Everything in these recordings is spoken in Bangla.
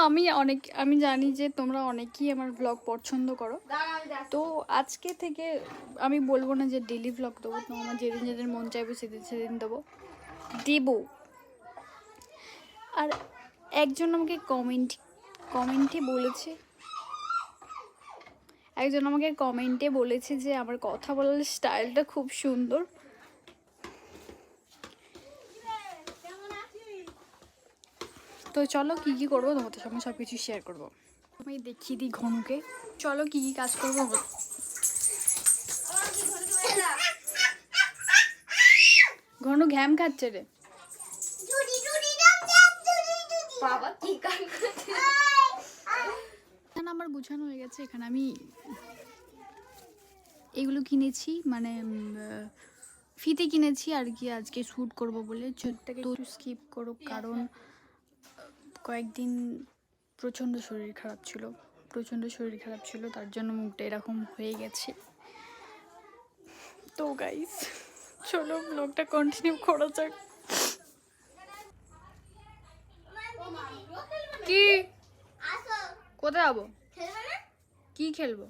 আমি জানি যে তোমরা অনেকেই আমার ব্লগ পছন্দ করো, তো আজকে থেকে আমি বলবো না যে ডেলি ব্লগ দেবো, তো আমার যেদিন যেদিন মন চাইবে সেদিন সেদিন দেবো। আর একজন আমাকে কমেন্টে বলেছে যে আমার কথা বলার স্টাইলটা খুব সুন্দর। তো চলো কি কি করবো তোমাদের সঙ্গে সব কিছু শেয়ার করবো। আমি দেখিয়ে দিই ঘনুকে, চলো কি কি কাজ করবো। ঘনু ঘ্যাম খাচ্ছে রে বাবা, কি এখানে আমার গুছানো হয়ে গেছে। এখানে আমি এগুলো কিনেছি, মানে ফিতে কিনেছি আর কি, আজকে শ্যুট করব বলে। ছোটটাকে একটু স্কিপ করো, কারণ কয়েকদিন প্রচণ্ড শরীর খারাপ ছিল, তার জন্য মুখটা এরকম হয়ে গেছে। তো গাইস চলো ব্লগটা কন্টিনিউ করা যাক। কি কোথায় যাবো, কি খেলবো?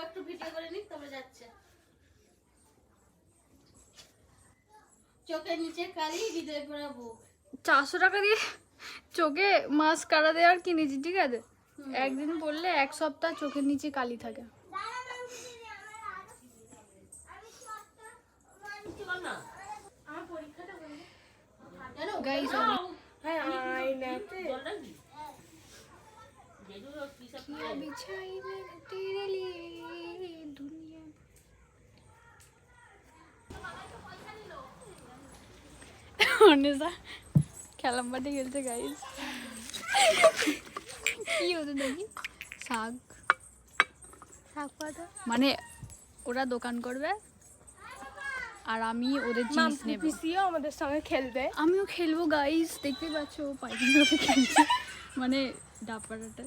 একটু ভিডিও করে নিক, তবে যাচ্ছে। চোখের নিচে কালি, হৃদয় ভরা বুক। 400 টাকা দিয়ে চোখে মাস্কারা দেওয়ার কিনেছি, ঠিক আছে? একদিন বললে এক সপ্তাহ চোখের নিচে কালি থাকে। গাইস খেলাম্বাটি খেলছে গাইস। কি হতো দেখি, শাক পাতা, মানে ওরা দোকান করবে আর আমি ওদের জিনিস নেব, আমাদের সঙ্গে খেলবে, আমিও খেলবো। গাইস দেখতে পাচ্ছ পাইকিন খেলছে, মানে ডাপাটাটা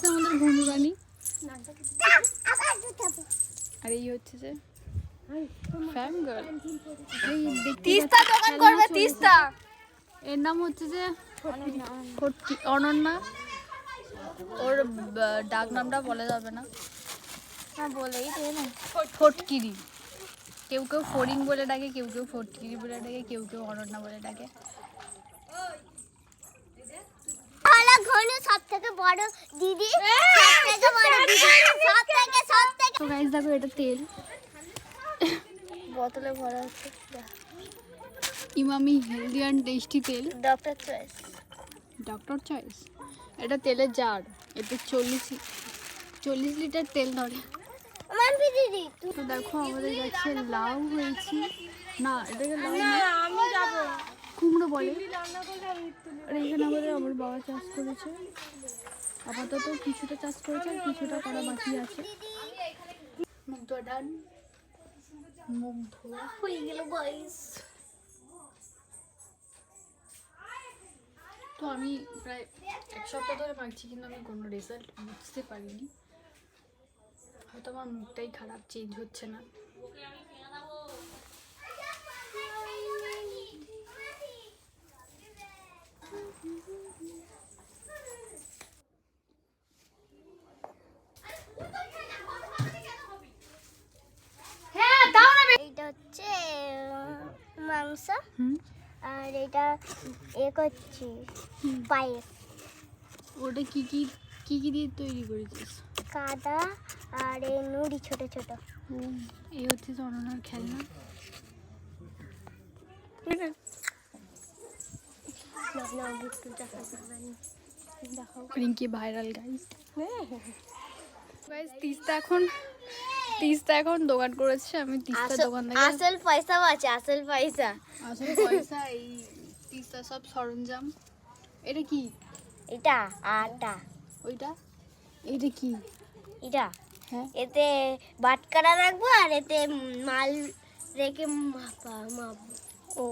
আমাদের ঘুমরানি। আর এই হচ্ছে যে ফ্যান গার্ল, এই তিস্তা দোকান করবে, তিস্তা। এর নাম হচ্ছে যে অনন্যা, ওর ডাক নামটা বলা যাবে না, বলেই ফটকিরি। কেউ কেউ ফড়িং বলে ডাকে, কেউ কেউ ফটকিরি বলে ডাকে, কেউ কেউ অনন্যা বলে ডাকে। তো গাইস দেখো, এটা তেল বোতলে ভরা হচ্ছে, ইমামি হেলদি অ্যান্ড টেস্টি তেল, ডক্টর চয়েস। এটা তেলের জার, এতে 40 লিটার তেল ধরে। তো দেখো আমাদের গাছে লাউ হয়েছে, না এটাকে লাউ না, কুমড়ো বলে। আর এখানে আমার বাবা চাষ করেছে, আপাতত কিছুটা চাষ করেছে আর কিছুটা করা বাকি আছে। মুখ ধোয়া ডান, মুখ ধোয়া হয়ে গেল গাইস। তো আমি প্রায় 1 সপ্তাহ ধরে মাখছি, কিন্তু আমি কোনো রেজাল্ট বুঝতে পারিনি। হয়তো আমার মুখটাই খারাপ, চেঞ্জ হচ্ছে না। এটা হচ্ছে মাংস, আর এটা করছি পায়েস। ওটা কি দিয়ে তৈরি করেছিস? কাদা আর এই নুড়ি ছোট ছোট। এই হচ্ছে অনন্যার খেলনা। Rinki viral guys. তিস্তা এখন দোকান করেছে, আমি তিস্তা দোকান থেকে আসল পয়সা আছে, আসল পয়সা এই তিস্তা সব সরঞ্জাম। এটা কি? এটা আটা। ওইটা এটা কি? এটা হ্যাঁ, এতে বাটকারা রাখবো আর এতে মাল রেখে মাপবো। ও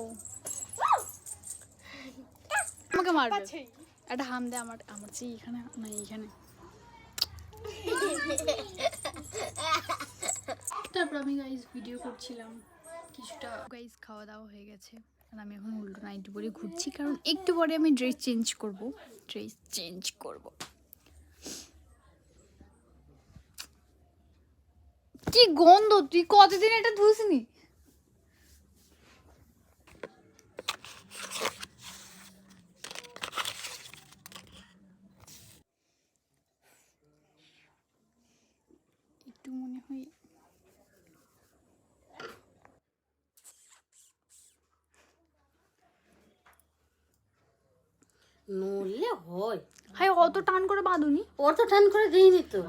আমাকে মারবে, একটা হাম দে। আমার চেয়ে এখানে না, এইখানে। তারপর আমি গাইস ভিডিও করছিলাম কিছুটা। গাইস খাওয়া দাওয়া হয়ে গেছে, আর আমি এখন উল্টো নাইটি পরে ঘুরছি, কারণ একটু পরে আমি ড্রেস চেঞ্জ করব। কি গন্ধ, তুই কতদিন এটা ধুসনি? একটু মনে হয় নড়লে হয়। হাই, অত টান করে বাঁধুনি। অত টান করে দিইনি তো।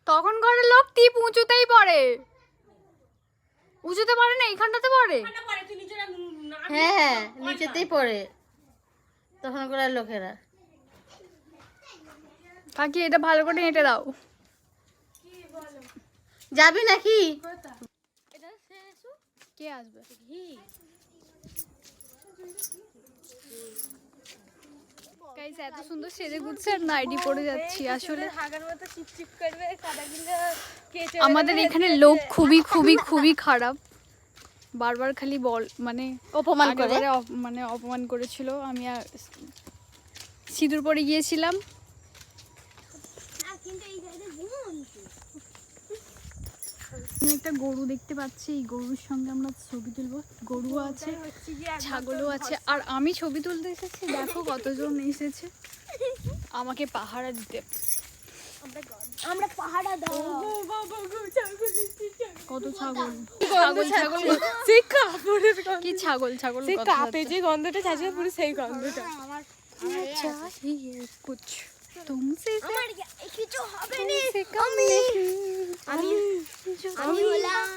তখন ঘরের লোক টিপ উঁচুতেই পড়ে, উঁচুতে পড়ে না, এইখানটাতে পড়ে। হ্যাঁ হ্যাঁ, নিচেতেই পড়ে তখন করে লোকেরা। কাকি এটা ভালো করে হেঁটে দাও। যাবি নাকি? কে আসবে? গাইস, এত সুন্দর সেজে গুছছে আর নাইটি পরে যাচ্ছি। আসলে আমাদের এখানে লোক খুবই খুবই খুবই খারাপ, বারবার খালি মানে অপমান করে। মানে অপমান করেছিল। আমি সিঁদুর পরে গিয়েছিলাম। আমি একটা গরু দেখতে পাচ্ছি, এই গরুর সঙ্গে আমরা ছবি তুলবো। গরু আছে, ছাগলও আছে, আর আমি ছবি তুলতে এসেছি। দেখো কতজন এসেছে আমাকে পাহারা দিতে। আমরা পাহাড়া দাও। কত ছাগল, কি ছাগল যে গন্ধটা চাইছে পুরো সেই গন্ধটা। কুছ তুমসে আমার কিছু হবে না। আমি আমি হলাম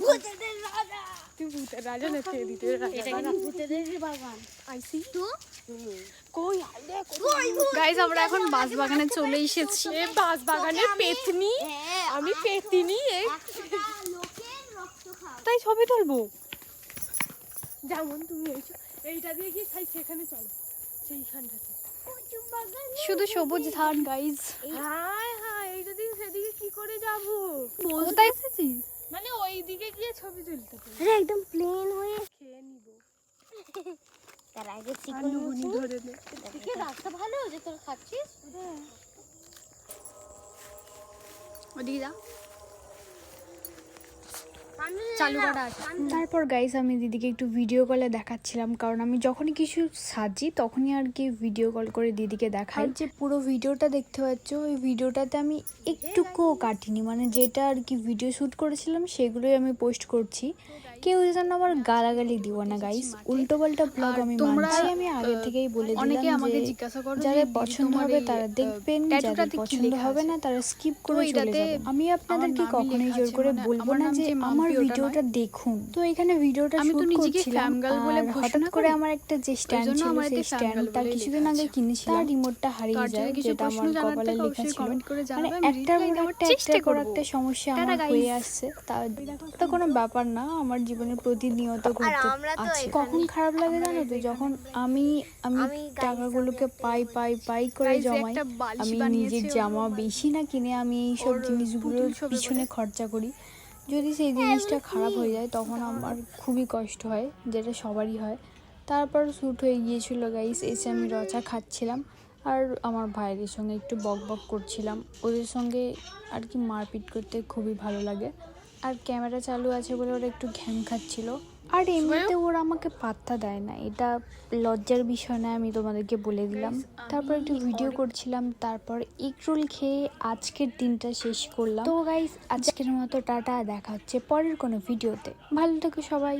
ভূতেদের রাজা। তুই ভূতের রাজা না, তুই দিতে এটা কিন্তু ভূতেদের বাগান। আইসি তো কই গাইস, আমরা এখন বাস বাগানে চলে এসেছি। এ বাস বাগানের পেতনি, আমি পেতনি। একটা লোকের রক্ত খাও। তাই ছবি তুলবো। যেমন তুমি এইটা দিয়ে গিয়ে সেখানে চলো, সেইখানটাতে। শুধু সবুজ ধান গাইস। হাই হাই, এইটা দিয়ে সেদিকে কি করে যাবো? কোথায় এসেছিস? মানে ওই দিকে গিয়ে ছবি তুলতে হবে। আরে একদম প্লেন হয়ে খেয়ে নিব। তার আগে চিকন আলুগুনি ধরে নে। থেকে রাস্তা ভালো যে তোর খাচ্ছিস। ওদিকে যা, চালু করা আছে। তারপর গাইস, আমি দিদিকে একটু ভিডিও কলে দেখাচ্ছিলাম, কারণ আমি যখনই কিছু সাজি তখনই আর কি ভিডিও কল করে দিদিকে দেখাই। আর যে পুরো ভিডিওটা দেখতে পাচ্ছ, ওই ভিডিওটাতে আমি একটুকুও কাটিনি, মানে যেটা আর কি ভিডিও শ্যুট করেছিলাম সেগুলোই আমি পোস্ট করছি। কেউ যেন আমার গালাগালি দিব না গাইস, উল্টো পাল্টা ব্লগ আমি মানছি। আমি আগে থেকেই বলে অনেকে দিলাম আমাকে যে জিজ্ঞাসা করো যাদের পছন্দ হবে তারা দেখবেন, যাদের পছন্দ হবে না তারা স্কিপ করে চলে যাবেন। আমি আপনাদেরকে কখনোই জোর করে বলবো না যে আমার ভিডিওটা দেখুন। তো এখানে ভিডিওটা আমি তো শুট নিজেকে করছিলাম, ফ্যামগার্ল বলে আর ঘোষণা হঠাৎ করে করি। আমার একটা যে স্ট্যান্ড জন্য ছিল, আমার সেই এতে স্ট্যান্ডটা ফ্যামগার্ল কিছুদিন বলে আগে লেখা কিনেছিলাম, তার রিমোটটা হারিয়ে কার যায়, যদি কিছু যেটা প্রশ্ন আমার জানার কপালে থাকে লেখা অবশ্যই ছিল। কমেন্ট করে মানে জানাবে, আমি একটার reply পর দেওয়ার একটা চেষ্টা একটা করে করব। একটা সমস্যা টাটা আমার guys। হয়ে আসছে। তা কোনো ব্যাপার না, আমার জীবনে প্রতিনিয়ত ঘটতে আমরা তো আছে। এখানে- কখন খারাপ লাগে জানো তো, যখন আমি টাকাগুলোকে পাই করে Guys, জমাই, একটা বালিশ আমি বানিয়েছে নিজের ওর জামা বেশি না কিনে আমি এইসব ওর জিনিসগুলোর পুতুল ছবি পিছনে খরচা করি। যদি সেই জিনিসটা খারাপ হয়ে যায় তখন আমার খুবই কষ্ট হয়, যেটা সবারই হয়। তারপর শ্যুট হয়ে গিয়েছিল গাইস, এসে আমি রচা খাচ্ছিলাম আর আমার ভাইদের সঙ্গে একটু বক করছিলাম। ওদের সঙ্গে আর কি মারপিট করতে খুবই ভালো লাগে। আর ক্যামেরা চালু আছে বলে ওরা একটু ঘ্যাম খাচ্ছিল। আর এমনিতে ওরা আমাকে পাত্তা দেয় না, এটা লজ্জার বিষয় না, আমি তোমাদেরকে বলে দিলাম। তারপর একটু ভিডিও করছিলাম, তারপর এগরোল খেয়ে আজকের দিনটা শেষ করলাম। তো গাইস, আজকের মতো টাটা, দেখা হচ্ছে পরের কোনো ভিডিওতে। ভালো থেকো সবাই।